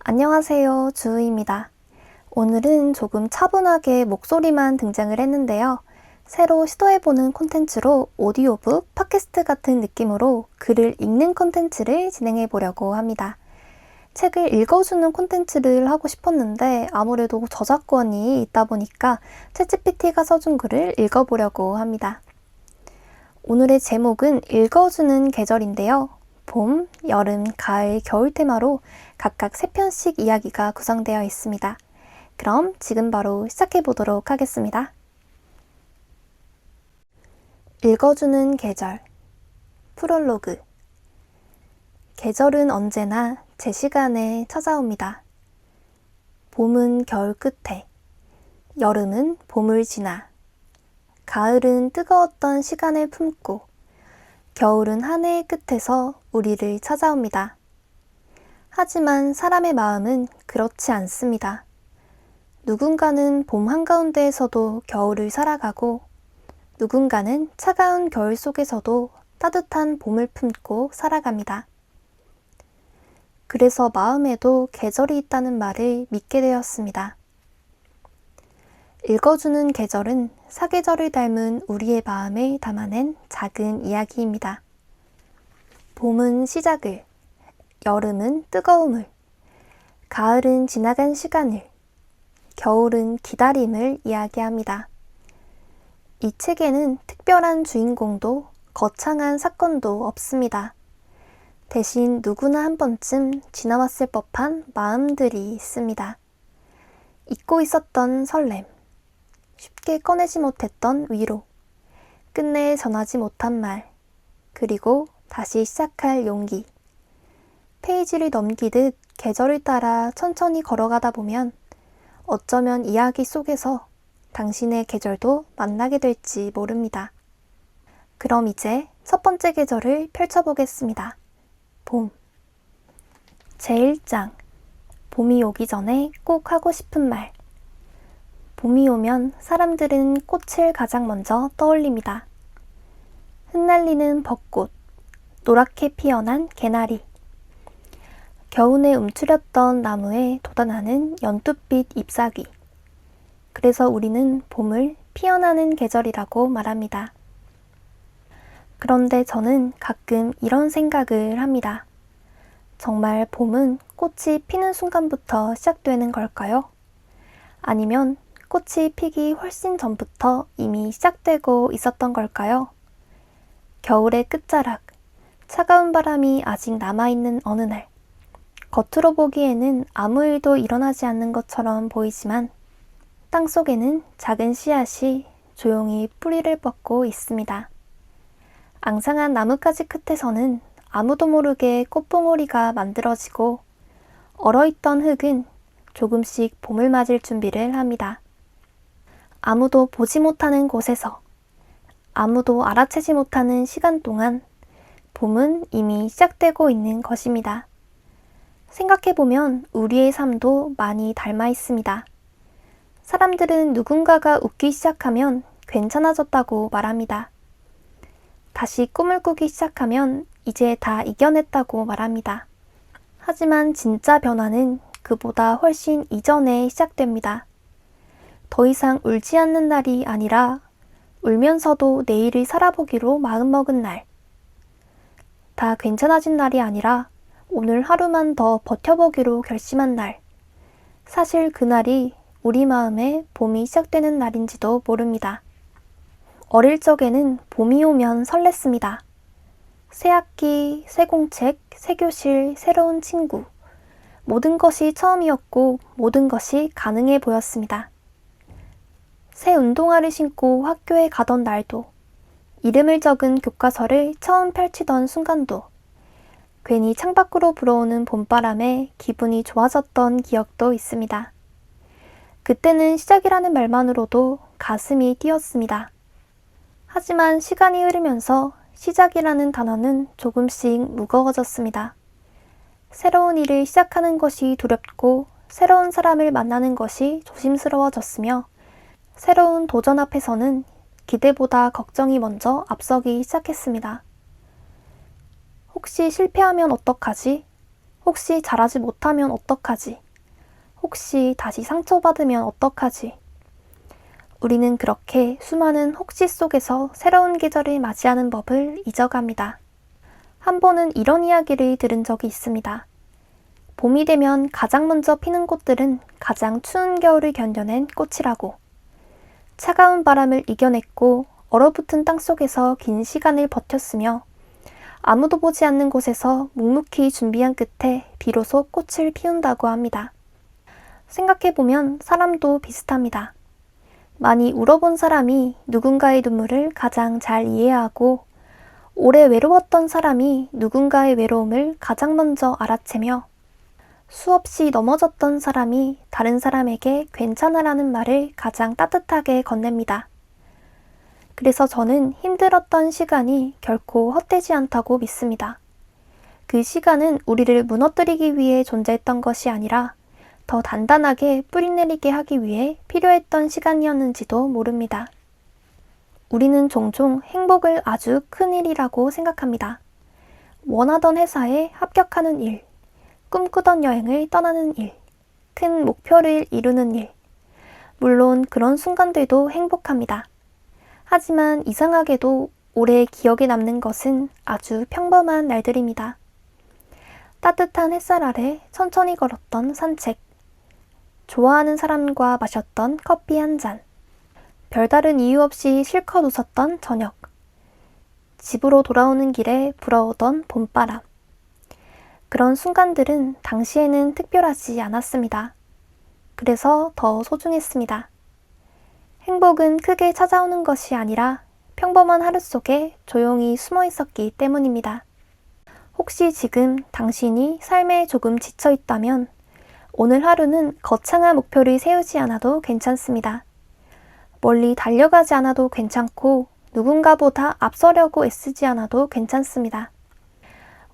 안녕하세요, 주우입니다. 오늘은 조금 차분하게 목소리만 등장을 했는데요. 새로 시도해보는 콘텐츠로 오디오북, 팟캐스트 같은 느낌으로 글을 읽는 콘텐츠를 진행해보려고 합니다. 책을 읽어주는 콘텐츠를 하고 싶었는데 아무래도 저작권이 있다 보니까 챗GPT가 써준 글을 읽어보려고 합니다. 오늘의 제목은 읽어주는 계절인데요. 봄, 여름, 가을, 겨울 테마로 각각 3편씩 이야기가 구성되어 있습니다. 그럼 지금 바로 시작해 보도록 하겠습니다. 읽어주는 계절. 프롤로그. 계절은 언제나 제 시간에 찾아옵니다. 봄은 겨울 끝에, 여름은 봄을 지나, 가을은 뜨거웠던 시간을 품고, 겨울은 한 해의 끝에서 우리를 찾아옵니다. 하지만 사람의 마음은 그렇지 않습니다. 누군가는 봄 한가운데에서도 겨울을 살아가고 누군가는 차가운 겨울 속에서도 따뜻한 봄을 품고 살아갑니다. 그래서 마음에도 계절이 있다는 말을 믿게 되었습니다. 읽어주는 계절은 사계절을 닮은 우리의 마음을 담아낸 작은 이야기입니다. 봄은 시작을, 여름은 뜨거움을, 가을은 지나간 시간을, 겨울은 기다림을 이야기합니다. 이 책에는 특별한 주인공도 거창한 사건도 없습니다. 대신 누구나 한 번쯤 지나왔을 법한 마음들이 있습니다. 잊고 있었던 설렘, 쉽게 꺼내지 못했던 위로, 끝내 전하지 못한 말, 그리고 다시 시작할 용기. 페이지를 넘기듯 계절을 따라 천천히 걸어가다 보면 어쩌면 이야기 속에서 당신의 계절도 만나게 될지 모릅니다. 그럼 이제 첫 번째 계절을 펼쳐보겠습니다. 봄. 제1장. 봄이 오기 전에 꼭 하고 싶은 말. 봄이 오면 사람들은 꽃을 가장 먼저 떠올립니다. 흩날리는 벚꽃, 노랗게 피어난 개나리, 겨우내 움츠렸던 나무에 돋아나는 연두빛 잎사귀. 그래서 우리는 봄을 피어나는 계절이라고 말합니다. 그런데 저는 가끔 이런 생각을 합니다. 정말 봄은 꽃이 피는 순간부터 시작되는 걸까요? 아니면 꽃이 피기 훨씬 전부터 이미 시작되고 있었던 걸까요? 겨울의 끝자락, 차가운 바람이 아직 남아있는 어느 날, 겉으로 보기에는 아무 일도 일어나지 않는 것처럼 보이지만 땅속에는 작은 씨앗이 조용히 뿌리를 뻗고 있습니다. 앙상한 나뭇가지 끝에서는 아무도 모르게 꽃봉오리가 만들어지고 얼어있던 흙은 조금씩 봄을 맞을 준비를 합니다. 아무도 보지 못하는 곳에서, 아무도 알아채지 못하는 시간 동안 봄은 이미 시작되고 있는 것입니다. 생각해보면 우리의 삶도 많이 닮아 있습니다. 사람들은 누군가가 웃기 시작하면 괜찮아졌다고 말합니다. 다시 꿈을 꾸기 시작하면 이제 다 이겨냈다고 말합니다. 하지만 진짜 변화는 그보다 훨씬 이전에 시작됩니다. 더 이상 울지 않는 날이 아니라 울면서도 내일을 살아보기로 마음먹은 날. 다 괜찮아진 날이 아니라 오늘 하루만 더 버텨보기로 결심한 날. 사실 그날이 우리 마음에 봄이 시작되는 날인지도 모릅니다. 어릴 적에는 봄이 오면 설렜습니다. 새 학기, 새 공책, 새 교실, 새로운 친구. 모든 것이 처음이었고 모든 것이 가능해 보였습니다. 새 운동화를 신고 학교에 가던 날도, 이름을 적은 교과서를 처음 펼치던 순간도, 괜히 창밖으로 불어오는 봄바람에 기분이 좋아졌던 기억도 있습니다. 그때는 시작이라는 말만으로도 가슴이 뛰었습니다. 하지만 시간이 흐르면서 시작이라는 단어는 조금씩 무거워졌습니다. 새로운 일을 시작하는 것이 두렵고 새로운 사람을 만나는 것이 조심스러워졌으며 새로운 도전 앞에서는 기대보다 걱정이 먼저 앞서기 시작했습니다. 혹시 실패하면 어떡하지? 혹시 잘하지 못하면 어떡하지? 혹시 다시 상처받으면 어떡하지? 우리는 그렇게 수많은 혹시 속에서 새로운 계절을 맞이하는 법을 잊어갑니다. 한 번은 이런 이야기를 들은 적이 있습니다. 봄이 되면 가장 먼저 피는 꽃들은 가장 추운 겨울을 견뎌낸 꽃이라고. 차가운 바람을 이겨냈고 얼어붙은 땅 속에서 긴 시간을 버텼으며 아무도 보지 않는 곳에서 묵묵히 준비한 끝에 비로소 꽃을 피운다고 합니다. 생각해보면 사람도 비슷합니다. 많이 울어본 사람이 누군가의 눈물을 가장 잘 이해하고 오래 외로웠던 사람이 누군가의 외로움을 가장 먼저 알아채며 수없이 넘어졌던 사람이 다른 사람에게 괜찮아라는 말을 가장 따뜻하게 건넵니다. 그래서 저는 힘들었던 시간이 결코 헛되지 않다고 믿습니다. 그 시간은 우리를 무너뜨리기 위해 존재했던 것이 아니라 더 단단하게 뿌리내리게 하기 위해 필요했던 시간이었는지도 모릅니다. 우리는 종종 행복을 아주 큰 일이라고 생각합니다. 원하던 회사에 합격하는 일, 꿈꾸던 여행을 떠나는 일, 큰 목표를 이루는 일. 물론 그런 순간들도 행복합니다. 하지만 이상하게도 오래 기억에 남는 것은 아주 평범한 날들입니다. 따뜻한 햇살 아래 천천히 걸었던 산책, 좋아하는 사람과 마셨던 커피 한 잔, 별다른 이유 없이 실컷 웃었던 저녁, 집으로 돌아오는 길에 불어오던 봄바람. 그런 순간들은 당시에는 특별하지 않았습니다. 그래서 더 소중했습니다. 행복은 크게 찾아오는 것이 아니라 평범한 하루 속에 조용히 숨어 있었기 때문입니다. 혹시 지금 당신이 삶에 조금 지쳐 있다면 오늘 하루는 거창한 목표를 세우지 않아도 괜찮습니다. 멀리 달려가지 않아도 괜찮고 누군가보다 앞서려고 애쓰지 않아도 괜찮습니다.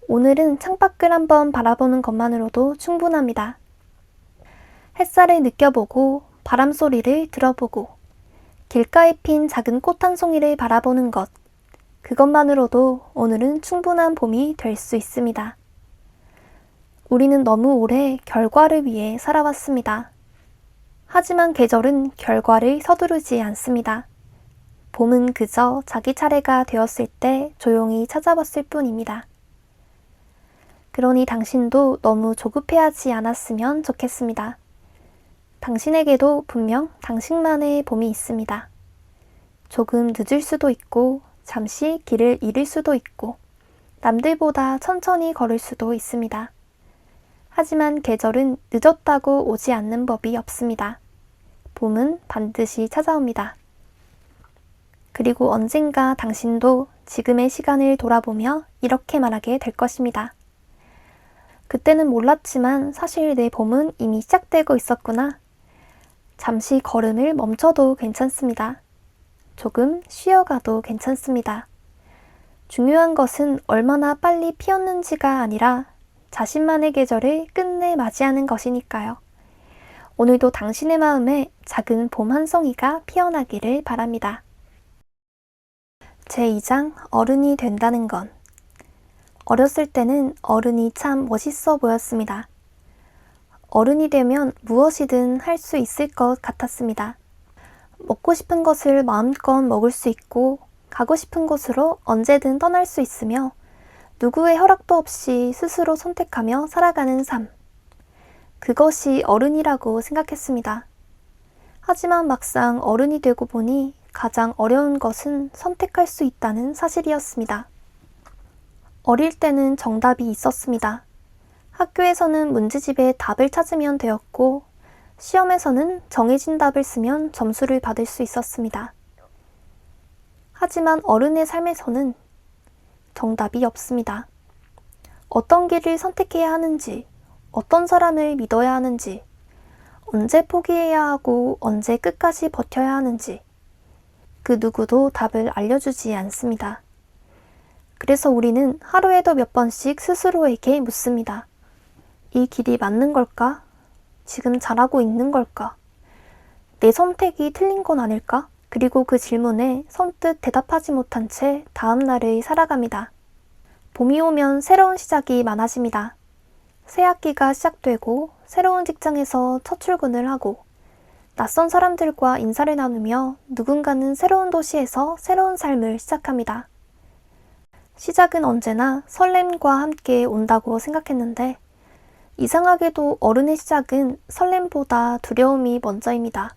오늘은 창밖을 한번 바라보는 것만으로도 충분합니다. 햇살을 느껴보고 바람 소리를 들어보고 길가에 핀 작은 꽃 한 송이를 바라보는 것, 그것만으로도 오늘은 충분한 봄이 될 수 있습니다. 우리는 너무 오래 결과를 위해 살아왔습니다. 하지만 계절은 결과를 서두르지 않습니다. 봄은 그저 자기 차례가 되었을 때 조용히 찾아왔을 뿐입니다. 그러니 당신도 너무 조급해하지 않았으면 좋겠습니다. 당신에게도 분명 당신만의 봄이 있습니다. 조금 늦을 수도 있고 잠시 길을 잃을 수도 있고 남들보다 천천히 걸을 수도 있습니다. 하지만 계절은 늦었다고 오지 않는 법이 없습니다. 봄은 반드시 찾아옵니다. 그리고 언젠가 당신도 지금의 시간을 돌아보며 이렇게 말하게 될 것입니다. 그때는 몰랐지만 사실 내 봄은 이미 시작되고 있었구나. 잠시 걸음을 멈춰도 괜찮습니다. 조금 쉬어가도 괜찮습니다. 중요한 것은 얼마나 빨리 피었는지가 아니라 자신만의 계절을 끝내 맞이하는 것이니까요. 오늘도 당신의 마음에 작은 봄 한 송이가 피어나기를 바랍니다. 제2장 어른이 된다는 건. 어렸을 때는 어른이 참 멋있어 보였습니다. 어른이 되면 무엇이든 할 수 있을 것 같았습니다. 먹고 싶은 것을 마음껏 먹을 수 있고 가고 싶은 곳으로 언제든 떠날 수 있으며 누구의 허락도 없이 스스로 선택하며 살아가는 삶. 그것이 어른이라고 생각했습니다. 하지만 막상 어른이 되고 보니 가장 어려운 것은 선택할 수 있다는 사실이었습니다. 어릴 때는 정답이 있었습니다. 학교에서는 문제집에 답을 찾으면 되었고 시험에서는 정해진 답을 쓰면 점수를 받을 수 있었습니다. 하지만 어른의 삶에서는 정답이 없습니다. 어떤 길을 선택해야 하는지, 어떤 사람을 믿어야 하는지, 언제 포기해야 하고 언제 끝까지 버텨야 하는지 그 누구도 답을 알려주지 않습니다. 그래서 우리는 하루에도 몇 번씩 스스로에게 묻습니다. 이 길이 맞는 걸까? 지금 잘하고 있는 걸까? 내 선택이 틀린 건 아닐까? 그리고 그 질문에 선뜻 대답하지 못한 채 다음 날을 살아갑니다. 봄이 오면 새로운 시작이 많아집니다. 새 학기가 시작되고 새로운 직장에서 첫 출근을 하고 낯선 사람들과 인사를 나누며 누군가는 새로운 도시에서 새로운 삶을 시작합니다. 시작은 언제나 설렘과 함께 온다고 생각했는데 이상하게도 어른의 시작은 설렘보다 두려움이 먼저입니다.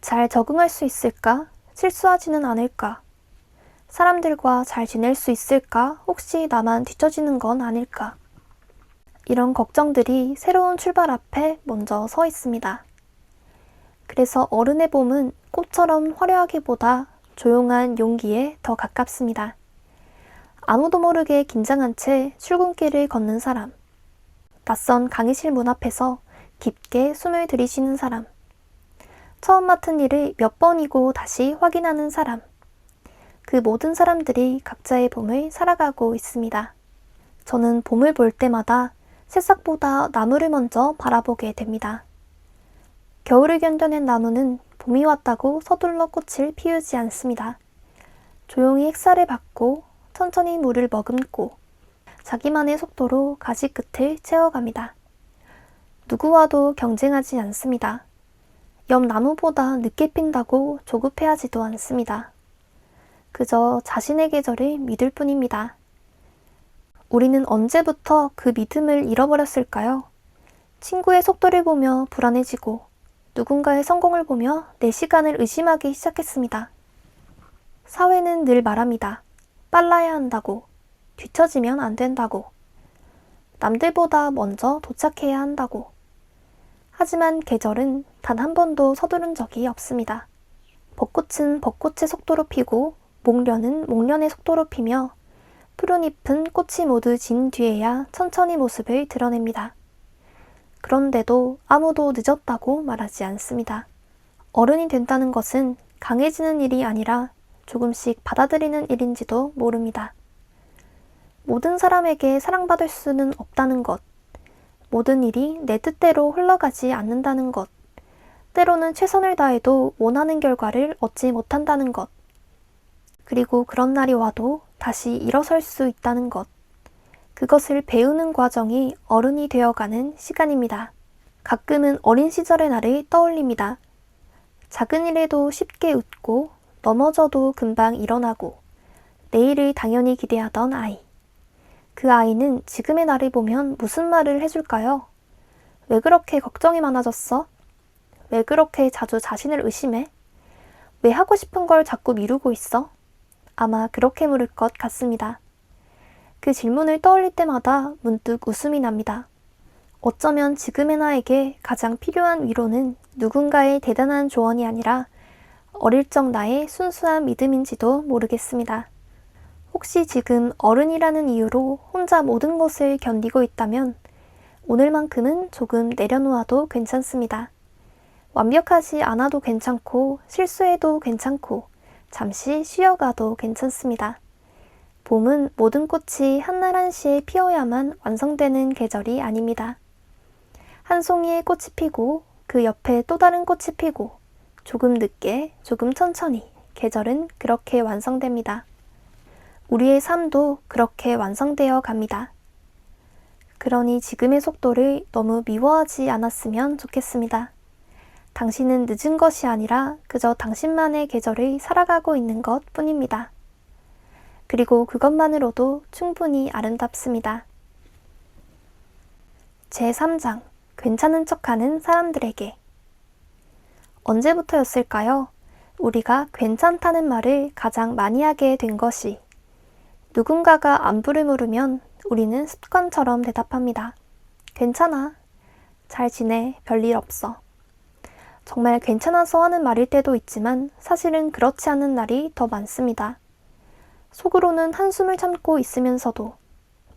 잘 적응할 수 있을까? 실수하지는 않을까? 사람들과 잘 지낼 수 있을까? 혹시 나만 뒤처지는 건 아닐까? 이런 걱정들이 새로운 출발 앞에 먼저 서 있습니다. 그래서 어른의 봄은 꽃처럼 화려하기보다 조용한 용기에 더 가깝습니다. 아무도 모르게 긴장한 채 출근길을 걷는 사람, 낯선 강의실 문 앞에서 깊게 숨을 들이쉬는 사람, 처음 맡은 일을 몇 번이고 다시 확인하는 사람, 그 모든 사람들이 각자의 봄을 살아가고 있습니다. 저는 봄을 볼 때마다 새싹보다 나무를 먼저 바라보게 됩니다. 겨울을 견뎌낸 나무는 봄이 왔다고 서둘러 꽃을 피우지 않습니다. 조용히 햇살을 받고 천천히 물을 머금고 자기만의 속도로 가지 끝을 채워갑니다. 누구와도 경쟁하지 않습니다. 옆 나무보다 늦게 핀다고 조급해하지도 않습니다. 그저 자신의 계절을 믿을 뿐입니다. 우리는 언제부터 그 믿음을 잃어버렸을까요? 친구의 속도를 보며 불안해지고 누군가의 성공을 보며 내 시간을 의심하기 시작했습니다. 사회는 늘 말합니다. 빨라야 한다고, 뒤처지면 안 된다고, 남들보다 먼저 도착해야 한다고. 하지만 계절은 단 한 번도 서두른 적이 없습니다. 벚꽃은 벚꽃의 속도로 피고 목련은 목련의 속도로 피며 푸른 잎은 꽃이 모두 진 뒤에야 천천히 모습을 드러냅니다. 그런데도 아무도 늦었다고 말하지 않습니다. 어른이 된다는 것은 강해지는 일이 아니라 조금씩 받아들이는 일인지도 모릅니다. 모든 사람에게 사랑받을 수는 없다는 것, 모든 일이 내 뜻대로 흘러가지 않는다는 것, 때로는 최선을 다해도 원하는 결과를 얻지 못한다는 것, 그리고 그런 날이 와도 다시 일어설 수 있다는 것, 그것을 배우는 과정이 어른이 되어가는 시간입니다. 가끔은 어린 시절의 나를 떠올립니다. 작은 일에도 쉽게 웃고 넘어져도 금방 일어나고 내일을 당연히 기대하던 아이. 그 아이는 지금의 나를 보면 무슨 말을 해줄까요? 왜 그렇게 걱정이 많아졌어? 왜 그렇게 자주 자신을 의심해? 왜 하고 싶은 걸 자꾸 미루고 있어? 아마 그렇게 물을 것 같습니다. 그 질문을 떠올릴 때마다 문득 웃음이 납니다. 어쩌면 지금의 나에게 가장 필요한 위로는 누군가의 대단한 조언이 아니라 어릴 적 나의 순수한 믿음인지도 모르겠습니다. 혹시 지금 어른이라는 이유로 혼자 모든 것을 견디고 있다면 오늘만큼은 조금 내려놓아도 괜찮습니다. 완벽하지 않아도 괜찮고 실수해도 괜찮고 잠시 쉬어가도 괜찮습니다. 봄은 모든 꽃이 한날 한시에 피어야만 완성되는 계절이 아닙니다. 한 송이의 꽃이 피고 그 옆에 또 다른 꽃이 피고 조금 늦게 조금 천천히 계절은 그렇게 완성됩니다. 우리의 삶도 그렇게 완성되어 갑니다. 그러니 지금의 속도를 너무 미워하지 않았으면 좋겠습니다. 당신은 늦은 것이 아니라 그저 당신만의 계절을 살아가고 있는 것 뿐입니다. 그리고 그것만으로도 충분히 아름답습니다. 제3장 괜찮은 척하는 사람들에게. 언제부터였을까요? 우리가 괜찮다는 말을 가장 많이 하게 된 것이. 누군가가 안부를 물으면 우리는 습관처럼 대답합니다. 괜찮아. 잘 지내. 별일 없어. 정말 괜찮아서 하는 말일 때도 있지만 사실은 그렇지 않은 날이 더 많습니다. 속으로는 한숨을 참고 있으면서도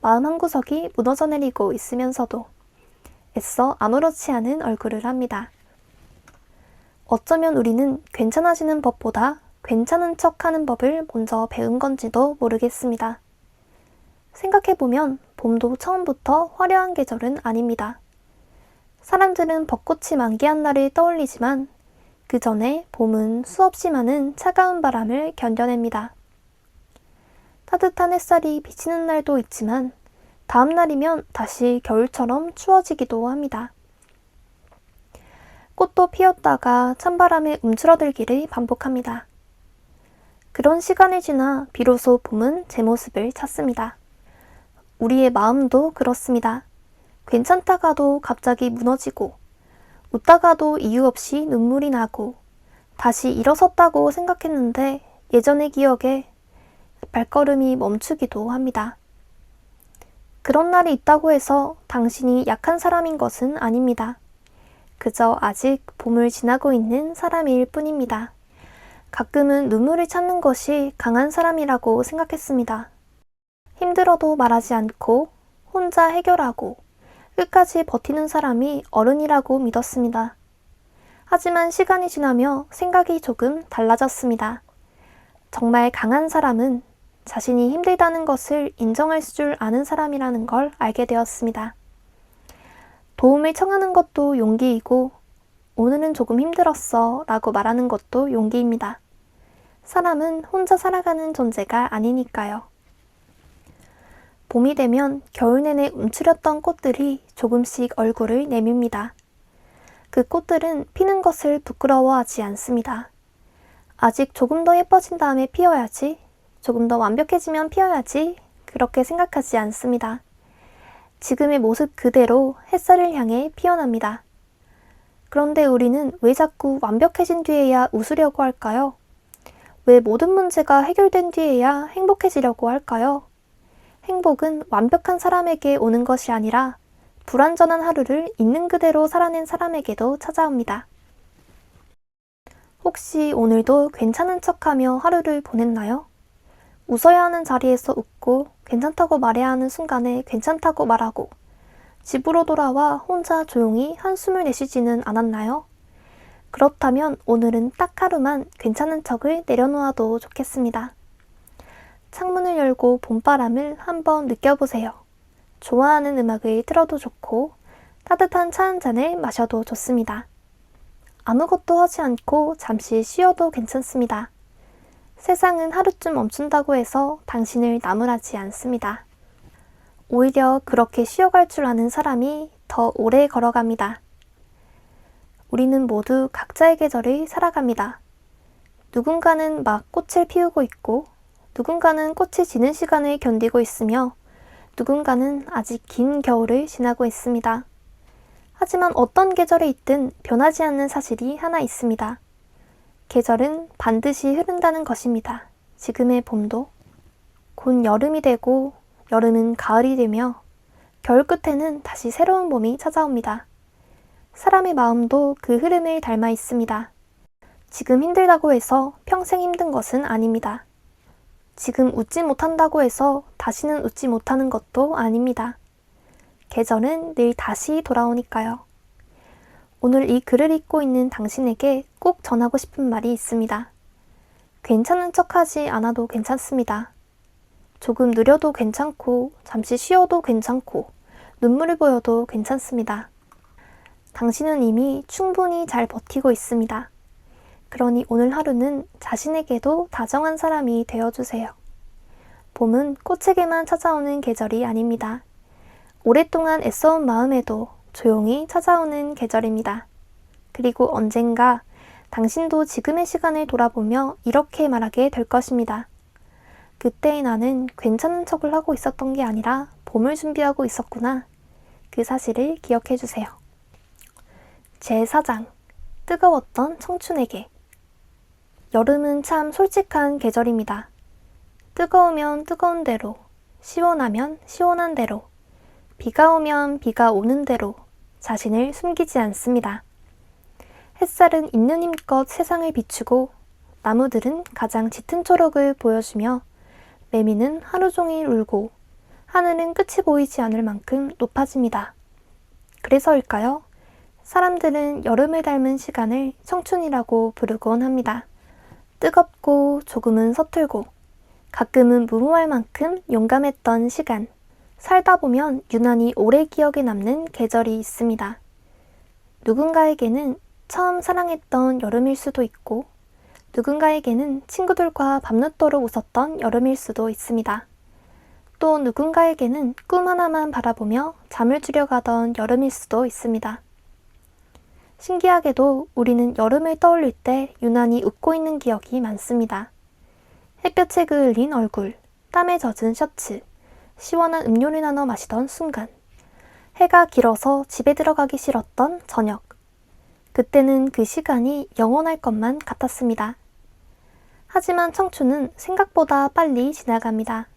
마음 한구석이 무너져 내리고 있으면서도 애써 아무렇지 않은 얼굴을 합니다. 어쩌면 우리는 괜찮아지는 법보다 괜찮은 척하는 법을 먼저 배운 건지도 모르겠습니다. 생각해보면 봄도 처음부터 화려한 계절은 아닙니다. 사람들은 벚꽃이 만개한 날을 떠올리지만 그 전에 봄은 수없이 많은 차가운 바람을 견뎌냅니다. 따뜻한 햇살이 비치는 날도 있지만 다음 날이면 다시 겨울처럼 추워지기도 합니다. 꽃도 피었다가 찬바람에 움츠러들기를 반복합니다. 그런 시간이 지나 비로소 봄은 제 모습을 찾습니다. 우리의 마음도 그렇습니다. 괜찮다가도 갑자기 무너지고, 웃다가도 이유 없이 눈물이 나고, 다시 일어섰다고 생각했는데 예전의 기억에 발걸음이 멈추기도 합니다. 그런 날이 있다고 해서 당신이 약한 사람인 것은 아닙니다. 그저 아직 봄을 지나고 있는 사람일 뿐입니다. 가끔은 눈물을 참는 것이 강한 사람이라고 생각했습니다. 힘들어도 말하지 않고 혼자 해결하고 끝까지 버티는 사람이 어른이라고 믿었습니다. 하지만 시간이 지나며 생각이 조금 달라졌습니다. 정말 강한 사람은 자신이 힘들다는 것을 인정할 줄 아는 사람이라는 걸 알게 되었습니다. 도움을 청하는 것도 용기이고 오늘은 조금 힘들었어 라고 말하는 것도 용기입니다. 사람은 혼자 살아가는 존재가 아니니까요. 봄이 되면 겨울 내내 움츠렸던 꽃들이 조금씩 얼굴을 내밉니다. 그 꽃들은 피는 것을 부끄러워하지 않습니다. 아직 조금 더 예뻐진 다음에 피어야지, 조금 더 완벽해지면 피어야지 그렇게 생각하지 않습니다. 지금의 모습 그대로 햇살을 향해 피어납니다. 그런데 우리는 왜 자꾸 완벽해진 뒤에야 웃으려고 할까요? 왜 모든 문제가 해결된 뒤에야 행복해지려고 할까요? 행복은 완벽한 사람에게 오는 것이 아니라 불완전한 하루를 있는 그대로 살아낸 사람에게도 찾아옵니다. 혹시 오늘도 괜찮은 척하며 하루를 보냈나요? 웃어야 하는 자리에서 웃고 괜찮다고 말해야 하는 순간에 괜찮다고 말하고 집으로 돌아와 혼자 조용히 한숨을 내쉬지는 않았나요? 그렇다면 오늘은 딱 하루만 괜찮은 척을 내려놓아도 좋겠습니다. 창문을 열고 봄바람을 한번 느껴보세요. 좋아하는 음악을 틀어도 좋고 따뜻한 차 한 잔을 마셔도 좋습니다. 아무것도 하지 않고 잠시 쉬어도 괜찮습니다. 세상은 하루쯤 멈춘다고 해서 당신을 나무라지 않습니다. 오히려 그렇게 쉬어갈 줄 아는 사람이 더 오래 걸어갑니다. 우리는 모두 각자의 계절을 살아갑니다. 누군가는 막 꽃을 피우고 있고 누군가는 꽃이 지는 시간을 견디고 있으며 누군가는 아직 긴 겨울을 지나고 있습니다. 하지만 어떤 계절에 있든 변하지 않는 사실이 하나 있습니다. 계절은 반드시 흐른다는 것입니다. 지금의 봄도 곧 여름이 되고 여름은 가을이 되며 겨울 끝에는 다시 새로운 봄이 찾아옵니다. 사람의 마음도 그 흐름을 닮아 있습니다. 지금 힘들다고 해서 평생 힘든 것은 아닙니다. 지금 웃지 못한다고 해서 다시는 웃지 못하는 것도 아닙니다. 계절은 늘 다시 돌아오니까요. 오늘 이 글을 읽고 있는 당신에게 꼭 전하고 싶은 말이 있습니다. 괜찮은 척하지 않아도 괜찮습니다. 조금 느려도 괜찮고 잠시 쉬어도 괜찮고 눈물을 보여도 괜찮습니다. 당신은 이미 충분히 잘 버티고 있습니다. 그러니 오늘 하루는 자신에게도 다정한 사람이 되어주세요. 봄은 꽃에게만 찾아오는 계절이 아닙니다. 오랫동안 애써온 마음에도 조용히 찾아오는 계절입니다. 그리고 언젠가 당신도 지금의 시간을 돌아보며 이렇게 말하게 될 것입니다. 그때의 나는 괜찮은 척을 하고 있었던 게 아니라 봄을 준비하고 있었구나. 그 사실을 기억해 주세요. 제4장 뜨거웠던 청춘에게 여름은 참 솔직한 계절입니다. 뜨거우면 뜨거운 대로, 시원하면 시원한 대로, 비가 오면 비가 오는 대로 자신을 숨기지 않습니다. 햇살은 있는 힘껏 세상을 비추고 나무들은 가장 짙은 초록을 보여주며 매미는 하루 종일 울고 하늘은 끝이 보이지 않을 만큼 높아집니다. 그래서일까요? 사람들은 여름을 닮은 시간을 청춘이라고 부르곤 합니다. 뜨겁고 조금은 서툴고 가끔은 무모할 만큼 용감했던 시간. 살다 보면 유난히 오래 기억에 남는 계절이 있습니다. 누군가에게는 처음 사랑했던 여름일 수도 있고 누군가에게는 친구들과 밤늦도록 웃었던 여름일 수도 있습니다. 또 누군가에게는 꿈 하나만 바라보며 잠을 줄여가던 여름일 수도 있습니다. 신기하게도 우리는 여름을 떠올릴 때 유난히 웃고 있는 기억이 많습니다. 햇볕에 그을린 얼굴, 땀에 젖은 셔츠, 시원한 음료를 나눠 마시던 순간, 해가 길어서 집에 들어가기 싫었던 저녁. 그때는 그 시간이 영원할 것만 같았습니다. 하지만 청춘은 생각보다 빨리 지나갑니다.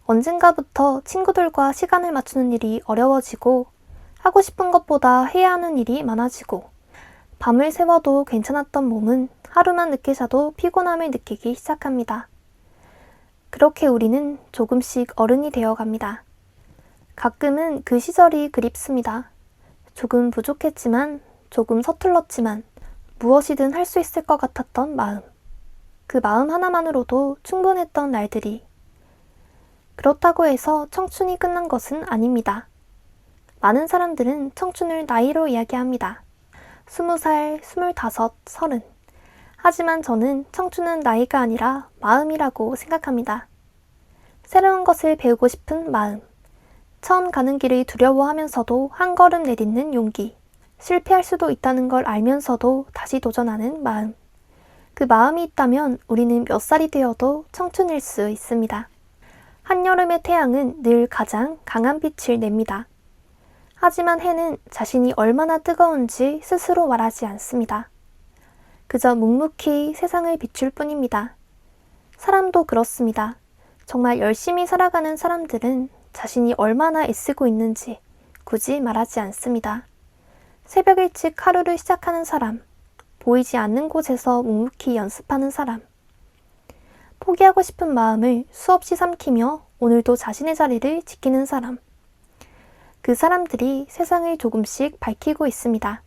언젠가부터 친구들과 시간을 맞추는 일이 어려워지고 하고 싶은 것보다 해야 하는 일이 많아지고 밤을 새워도 괜찮았던 몸은 하루만 늦게 자도 피곤함을 느끼기 시작합니다. 그렇게 우리는 조금씩 어른이 되어갑니다. 가끔은 그 시절이 그립습니다. 조금 부족했지만, 조금 서툴렀지만 무엇이든 할 수 있을 것 같았던 마음. 그 마음 하나만으로도 충분했던 날들이. 그렇다고 해서 청춘이 끝난 것은 아닙니다. 많은 사람들은 청춘을 나이로 이야기합니다. 20살, 25, 30. 하지만 저는 청춘은 나이가 아니라 마음이라고 생각합니다. 새로운 것을 배우고 싶은 마음. 처음 가는 길을 두려워하면서도 한 걸음 내딛는 용기. 실패할 수도 있다는 걸 알면서도 다시 도전하는 마음. 그 마음이 있다면 우리는 몇 살이 되어도 청춘일 수 있습니다. 한여름의 태양은 늘 가장 강한 빛을 냅니다. 하지만 해는 자신이 얼마나 뜨거운지 스스로 말하지 않습니다. 그저 묵묵히 세상을 비출 뿐입니다. 사람도 그렇습니다. 정말 열심히 살아가는 사람들은 자신이 얼마나 애쓰고 있는지 굳이 말하지 않습니다. 새벽 일찍 하루를 시작하는 사람, 보이지 않는 곳에서 묵묵히 연습하는 사람, 포기하고 싶은 마음을 수없이 삼키며 오늘도 자신의 자리를 지키는 사람, 그 사람들이 세상을 조금씩 밝히고 있습니다.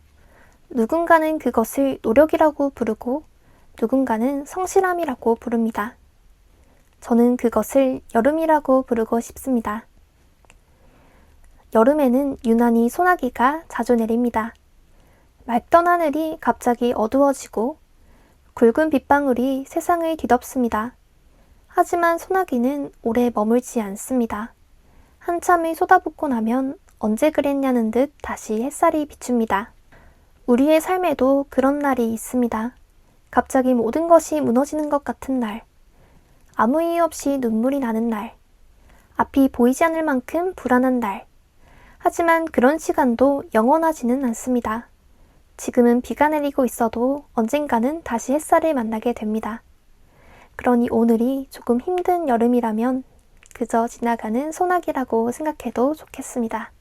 누군가는 그것을 노력이라고 부르고 누군가는 성실함이라고 부릅니다. 저는 그것을 여름이라고 부르고 싶습니다. 여름에는 유난히 소나기가 자주 내립니다. 맑던 하늘이 갑자기 어두워지고 굵은 빗방울이 세상을 뒤덮습니다. 하지만 소나기는 오래 머물지 않습니다. 한참을 쏟아붓고 나면 언제 그랬냐는 듯 다시 햇살이 비춥니다. 우리의 삶에도 그런 날이 있습니다. 갑자기 모든 것이 무너지는 것 같은 날. 아무 이유 없이 눈물이 나는 날. 앞이 보이지 않을 만큼 불안한 날. 하지만 그런 시간도 영원하지는 않습니다. 지금은 비가 내리고 있어도 언젠가는 다시 햇살을 만나게 됩니다. 그러니 오늘이 조금 힘든 여름이라면 그저 지나가는 소나기라고 생각해도 좋겠습니다.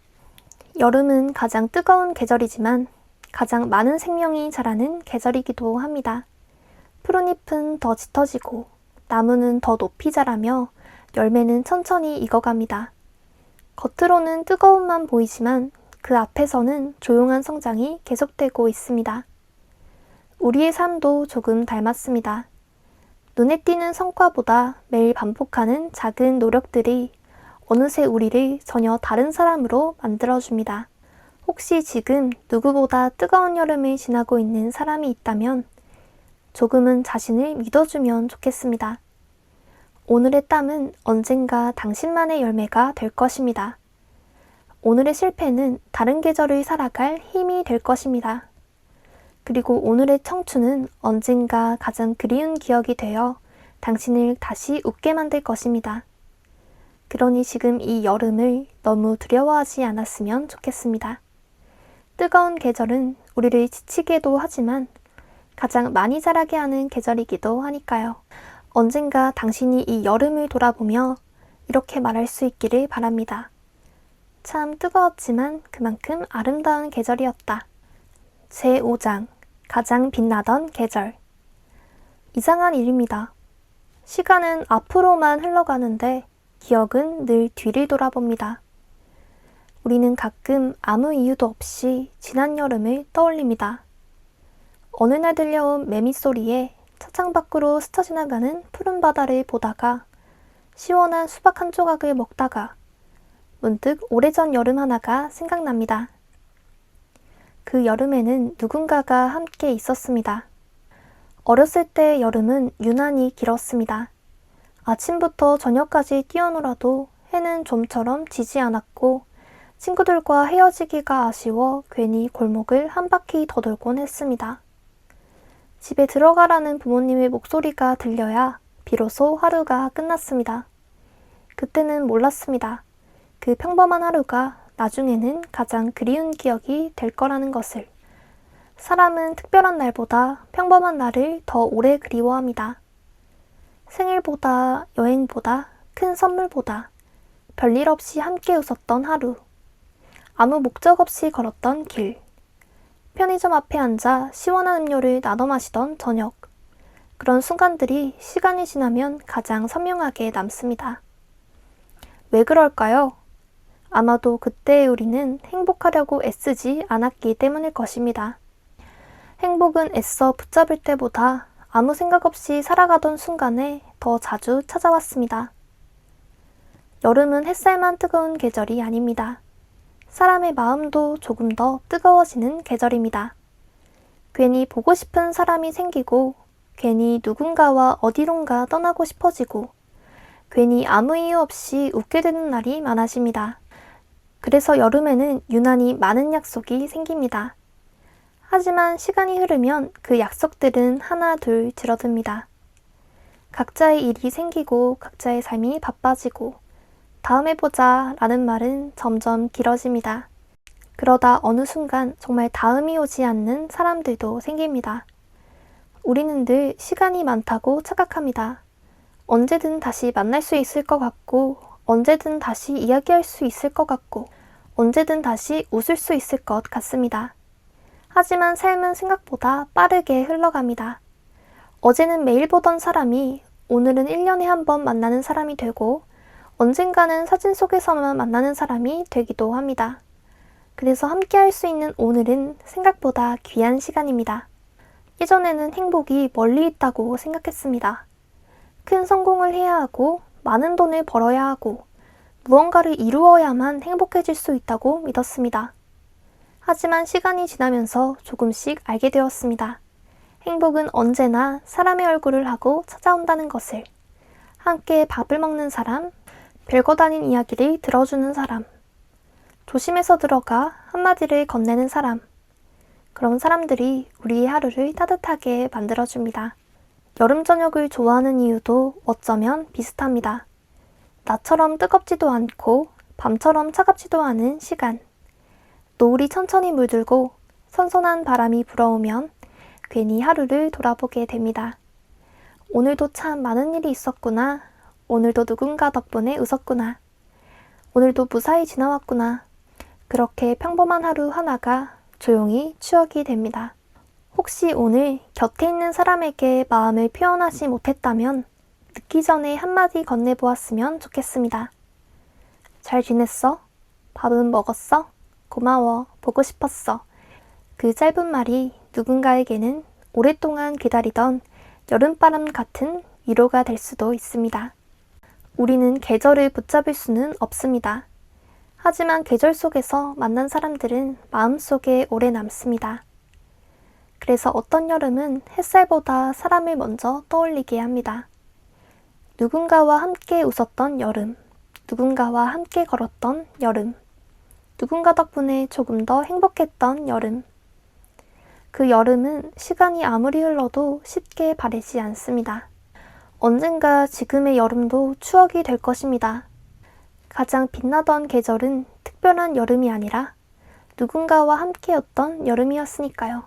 여름은 가장 뜨거운 계절이지만 가장 많은 생명이 자라는 계절이기도 합니다. 푸른 잎은 더 짙어지고 나무는 더 높이 자라며 열매는 천천히 익어갑니다. 겉으로는 뜨거움만 보이지만 그 앞에서는 조용한 성장이 계속되고 있습니다. 우리의 삶도 조금 닮았습니다. 눈에 띄는 성과보다 매일 반복하는 작은 노력들이 어느새 우리를 전혀 다른 사람으로 만들어줍니다. 혹시 지금 누구보다 뜨거운 여름을 지나고 있는 사람이 있다면 조금은 자신을 믿어주면 좋겠습니다. 오늘의 땀은 언젠가 당신만의 열매가 될 것입니다. 오늘의 실패는 다른 계절을 살아갈 힘이 될 것입니다. 그리고 오늘의 청춘은 언젠가 가장 그리운 기억이 되어 당신을 다시 웃게 만들 것입니다. 그러니 지금 이 여름을 너무 두려워하지 않았으면 좋겠습니다. 뜨거운 계절은 우리를 지치게도 하지만 가장 많이 자라게 하는 계절이기도 하니까요. 언젠가 당신이 이 여름을 돌아보며 이렇게 말할 수 있기를 바랍니다. 참 뜨거웠지만 그만큼 아름다운 계절이었다. 제5장 가장 빛나던 계절. 이상한 일입니다. 시간은 앞으로만 흘러가는데 기억은 늘 뒤를 돌아봅니다. 우리는 가끔 아무 이유도 없이 지난 여름을 떠올립니다. 어느 날 들려온 매미 소리에 차창 밖으로 스쳐 지나가는 푸른 바다를 보다가 시원한 수박 한 조각을 먹다가 문득 오래전 여름 하나가 생각납니다. 그 여름에는 누군가가 함께 있었습니다. 어렸을 때 여름은 유난히 길었습니다. 아침부터 저녁까지 뛰어놀아도 해는 좀처럼 지지 않았고 친구들과 헤어지기가 아쉬워 괜히 골목을 한 바퀴 더 돌곤 했습니다. 집에 들어가라는 부모님의 목소리가 들려야 비로소 하루가 끝났습니다. 그때는 몰랐습니다. 그 평범한 하루가 나중에는 가장 그리운 기억이 될 거라는 것을. 사람은 특별한 날보다 평범한 날을 더 오래 그리워합니다. 생일보다, 여행보다, 큰 선물보다 별일 없이 함께 웃었던 하루. 아무 목적 없이 걸었던 길. 편의점 앞에 앉아 시원한 음료를 나눠 마시던 저녁. 그런 순간들이 시간이 지나면 가장 선명하게 남습니다. 왜 그럴까요? 아마도 그때의 우리는 행복하려고 애쓰지 않았기 때문일 것입니다. 행복은 애써 붙잡을 때보다 아무 생각 없이 살아가던 순간에 더 자주 찾아왔습니다. 여름은 햇살만 뜨거운 계절이 아닙니다. 사람의 마음도 조금 더 뜨거워지는 계절입니다. 괜히 보고 싶은 사람이 생기고, 괜히 누군가와 어디론가 떠나고 싶어지고, 괜히 아무 이유 없이 웃게 되는 날이 많아집니다. 그래서 여름에는 유난히 많은 약속이 생깁니다. 하지만 시간이 흐르면 그 약속들은 하나 둘 줄어듭니다. 각자의 일이 생기고 각자의 삶이 바빠지고 다음에 보자 라는 말은 점점 길어집니다. 그러다 어느 순간 정말 다음이 오지 않는 사람들도 생깁니다. 우리는 늘 시간이 많다고 착각합니다. 언제든 다시 만날 수 있을 것 같고, 언제든 다시 이야기할 수 있을 것 같고, 언제든 다시 웃을 수 있을 것 같습니다. 하지만 삶은 생각보다 빠르게 흘러갑니다. 어제는 매일 보던 사람이 오늘은 1년에 한 번 만나는 사람이 되고, 언젠가는 사진 속에서만 만나는 사람이 되기도 합니다. 그래서 함께 할 수 있는 오늘은 생각보다 귀한 시간입니다. 예전에는 행복이 멀리 있다고 생각했습니다. 큰 성공을 해야 하고 많은 돈을 벌어야 하고 무언가를 이루어야만 행복해질 수 있다고 믿었습니다. 하지만 시간이 지나면서 조금씩 알게 되었습니다. 행복은 언제나 사람의 얼굴을 하고 찾아온다는 것을. 함께 밥을 먹는 사람, 별것 아닌 이야기를 들어주는 사람, 조심해서 들어가 한마디를 건네는 사람. 그런 사람들이 우리의 하루를 따뜻하게 만들어줍니다. 여름 저녁을 좋아하는 이유도 어쩌면 비슷합니다. 낮처럼 뜨겁지도 않고 밤처럼 차갑지도 않은 시간. 노을이 천천히 물들고 선선한 바람이 불어오면 괜히 하루를 돌아보게 됩니다. 오늘도 참 많은 일이 있었구나. 오늘도 누군가 덕분에 웃었구나. 오늘도 무사히 지나왔구나. 그렇게 평범한 하루 하나가 조용히 추억이 됩니다. 혹시 오늘 곁에 있는 사람에게 마음을 표현하지 못했다면 늦기 전에 한마디 건네보았으면 좋겠습니다. 잘 지냈어? 밥은 먹었어? 고마워. 보고 싶었어. 그 짧은 말이 누군가에게는 오랫동안 기다리던 여름바람 같은 위로가 될 수도 있습니다. 우리는 계절을 붙잡을 수는 없습니다. 하지만 계절 속에서 만난 사람들은 마음속에 오래 남습니다. 그래서 어떤 여름은 햇살보다 사람을 먼저 떠올리게 합니다. 누군가와 함께 웃었던 여름, 누군가와 함께 걸었던 여름, 누군가 덕분에 조금 더 행복했던 여름. 그 여름은 시간이 아무리 흘러도 쉽게 바래지 않습니다. 언젠가 지금의 여름도 추억이 될 것입니다. 가장 빛나던 계절은 특별한 여름이 아니라 누군가와 함께였던 여름이었으니까요.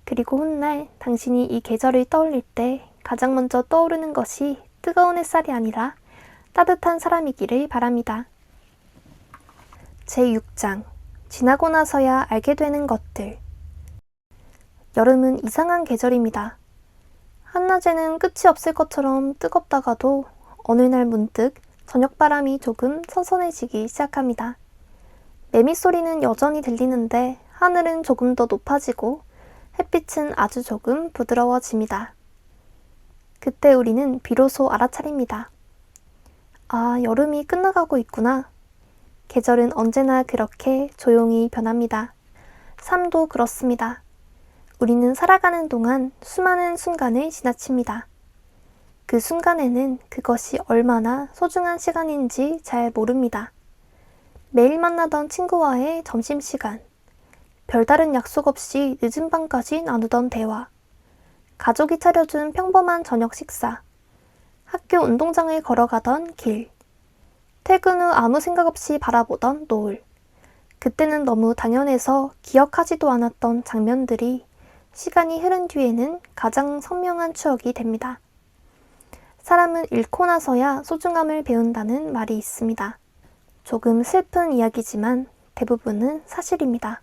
그리고 훗날 당신이 이 계절을 떠올릴 때 가장 먼저 떠오르는 것이 뜨거운 햇살이 아니라 따뜻한 사람이기를 바랍니다. 제6장 지나고 나서야 알게 되는 것들. 여름은 이상한 계절입니다. 한낮에는 끝이 없을 것처럼 뜨겁다가도 어느 날 문득 저녁바람이 조금 선선해지기 시작합니다. 매미 소리는 여전히 들리는데 하늘은 조금 더 높아지고 햇빛은 아주 조금 부드러워집니다. 그때 우리는 비로소 알아차립니다. 아, 여름이 끝나가고 있구나. 계절은 언제나 그렇게 조용히 변합니다. 삶도 그렇습니다. 우리는 살아가는 동안 수많은 순간을 지나칩니다. 그 순간에는 그것이 얼마나 소중한 시간인지 잘 모릅니다. 매일 만나던 친구와의 점심시간, 별다른 약속 없이 늦은 밤까지 나누던 대화, 가족이 차려준 평범한 저녁 식사, 학교 운동장을 걸어가던 길, 퇴근 후 아무 생각 없이 바라보던 노을. 그때는 너무 당연해서 기억하지도 않았던 장면들이 시간이 흐른 뒤에는 가장 선명한 추억이 됩니다. 사람은 잃고 나서야 소중함을 배운다는 말이 있습니다. 조금 슬픈 이야기지만 대부분은 사실입니다.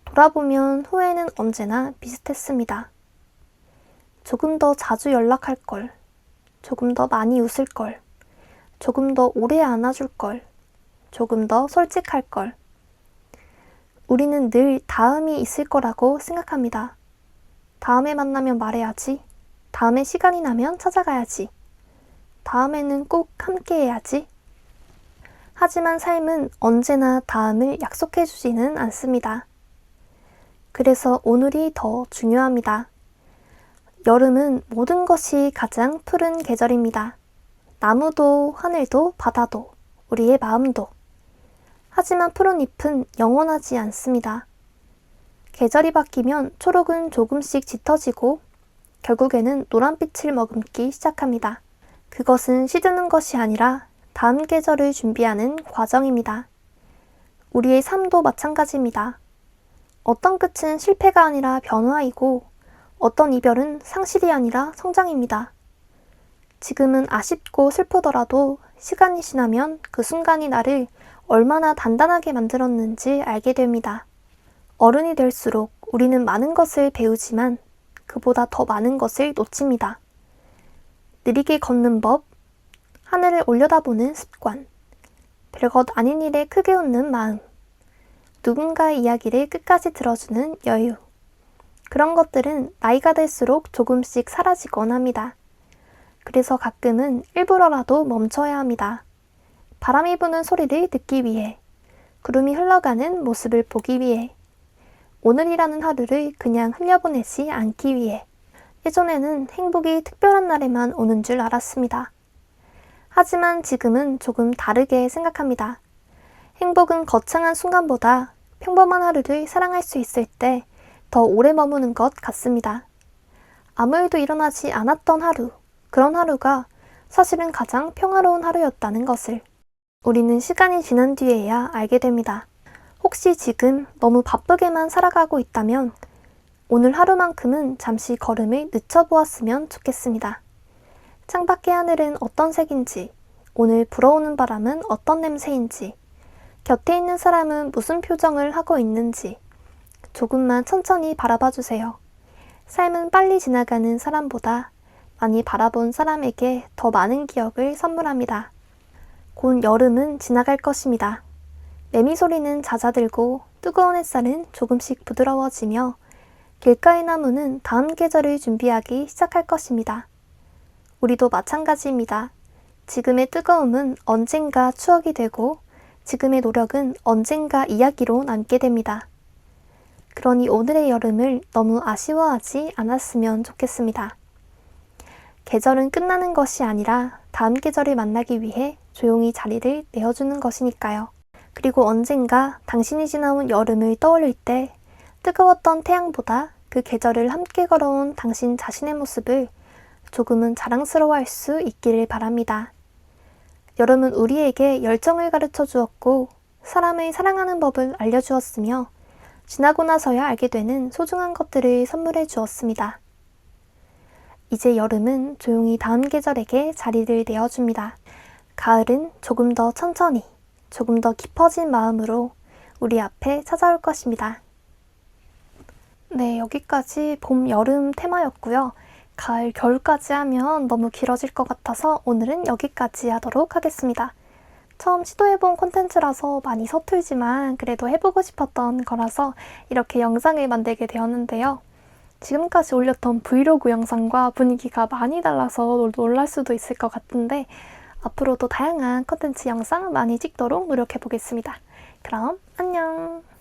돌아보면 후회는 언제나 비슷했습니다. 조금 더 자주 연락할 걸, 조금 더 많이 웃을 걸, 조금 더 오래 안아줄 걸, 조금 더 솔직할 걸. 우리는 늘 다음이 있을 거라고 생각합니다. 다음에 만나면 말해야지. 다음에 시간이 나면 찾아가야지. 다음에는 꼭 함께 해야지. 하지만 삶은 언제나 다음을 약속해 주지는 않습니다. 그래서 오늘이 더 중요합니다. 여름은 모든 것이 가장 푸른 계절입니다. 나무도 하늘도 바다도 우리의 마음도. 하지만 푸른 잎은 영원하지 않습니다. 계절이 바뀌면 초록은 조금씩 짙어지고 결국에는 노란빛을 머금기 시작합니다. 그것은 시드는 것이 아니라 다음 계절을 준비하는 과정입니다. 우리의 삶도 마찬가지입니다. 어떤 끝은 실패가 아니라 변화이고 어떤 이별은 상실이 아니라 성장입니다. 지금은 아쉽고 슬프더라도 시간이 지나면 그 순간이 나를 얼마나 단단하게 만들었는지 알게 됩니다. 어른이 될수록 우리는 많은 것을 배우지만 그보다 더 많은 것을 놓칩니다. 느리게 걷는 법, 하늘을 올려다보는 습관, 별것 아닌 일에 크게 웃는 마음, 누군가의 이야기를 끝까지 들어주는 여유. 그런 것들은 나이가 들수록 조금씩 사라지곤 합니다. 그래서 가끔은 일부러라도 멈춰야 합니다. 바람이 부는 소리를 듣기 위해, 구름이 흘러가는 모습을 보기 위해, 오늘이라는 하루를 그냥 흘려보내지 않기 위해. 예전에는 행복이 특별한 날에만 오는 줄 알았습니다. 하지만 지금은 조금 다르게 생각합니다. 행복은 거창한 순간보다 평범한 하루를 사랑할 수 있을 때 더 오래 머무는 것 같습니다. 아무 일도 일어나지 않았던 하루, 그런 하루가 사실은 가장 평화로운 하루였다는 것을 우리는 시간이 지난 뒤에야 알게 됩니다. 혹시 지금 너무 바쁘게만 살아가고 있다면 오늘 하루만큼은 잠시 걸음을 늦춰보았으면 좋겠습니다. 창밖의 하늘은 어떤 색인지, 오늘 불어오는 바람은 어떤 냄새인지, 곁에 있는 사람은 무슨 표정을 하고 있는지 조금만 천천히 바라봐 주세요. 삶은 빨리 지나가는 사람보다 많이 바라본 사람에게 더 많은 기억을 선물합니다. 곧 여름은 지나갈 것입니다. 매미 소리는 잦아들고 뜨거운 햇살은 조금씩 부드러워지며 길가의 나무는 다음 계절을 준비하기 시작할 것입니다. 우리도 마찬가지입니다. 지금의 뜨거움은 언젠가 추억이 되고 지금의 노력은 언젠가 이야기로 남게 됩니다. 그러니 오늘의 여름을 너무 아쉬워하지 않았으면 좋겠습니다. 계절은 끝나는 것이 아니라 다음 계절을 만나기 위해 조용히 자리를 내어주는 것이니까요. 그리고 언젠가 당신이 지나온 여름을 떠올릴 때 뜨거웠던 태양보다 그 계절을 함께 걸어온 당신 자신의 모습을 조금은 자랑스러워할 수 있기를 바랍니다. 여름은 우리에게 열정을 가르쳐 주었고 사람을 사랑하는 법을 알려주었으며 지나고 나서야 알게 되는 소중한 것들을 선물해 주었습니다. 이제 여름은 조용히 다음 계절에게 자리를 내어줍니다. 가을은 조금 더 천천히, 조금 더 깊어진 마음으로 우리 앞에 찾아올 것입니다. 네, 여기까지 봄, 여름 테마였고요. 가을, 겨울까지 하면 너무 길어질 것 같아서 오늘은 여기까지 하도록 하겠습니다. 처음 시도해본 콘텐츠라서 많이 서툴지만 그래도 해보고 싶었던 거라서 이렇게 영상을 만들게 되었는데요. 지금까지 올렸던 브이로그 영상과 분위기가 많이 달라서 놀랄 수도 있을 것 같은데 앞으로도 다양한 콘텐츠 영상 많이 찍도록 노력해보겠습니다. 그럼 안녕!